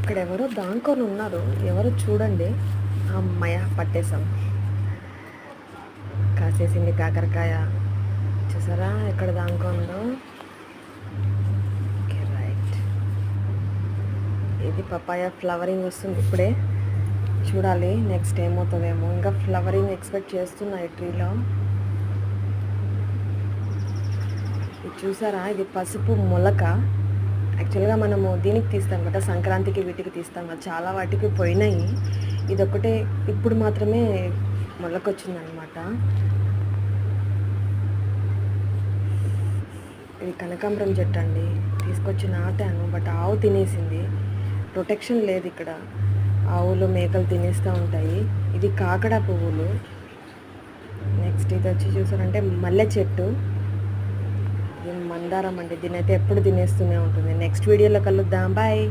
ఇక్కడ ఎవరో దాంకొని ఉన్నారు, ఎవరో చూడండి. అమ్మయ్య పట్టేసాం. కాసేసింది కాకరకాయ, చూసారా ఎక్కడ దాంకుందో. ఓకే రైట్, ఇది పపాయ ఫ్లవరింగ్ వస్తుంది ఇప్పుడే. చూడాలి నెక్స్ట్ ఏమవుతుందేమో. ఇంకా ఫ్లవరింగ్ ఎక్స్పెక్ట్ చేస్తున్నా ఈ ట్రీలో. ఇది చూసారా, ఇది పసుపు మొలక. యాక్చువల్గా మనము దీనికి తీస్తాం కదా, సంక్రాంతికి వీటికి తీస్తాం కదా, చాలా వాటికి పోయినాయి. ఇదొక్కటే ఇప్పుడు మాత్రమే మొలకొచ్చిందనమాట. ఇది కనకాంబరం చెట్టు అండి, తీసుకొచ్చి నాటాను, బట్ ఆవు తినేసింది. ప్రొటెక్షన్ లేదు ఇక్కడ, ఆవులు మేకలు తినేస్తూ ఉంటాయి. ఇది కాకడ పువ్వులు. నెక్స్ట్ ఇది వచ్చి చూసారంటే మల్లె చెట్టు, ఇది మందారం అండి. దీని అయితే ఎప్పుడు తినేస్తూనే ఉంటుంది. నెక్స్ట్ వీడియోలో కలుద్దాం, బాయ్.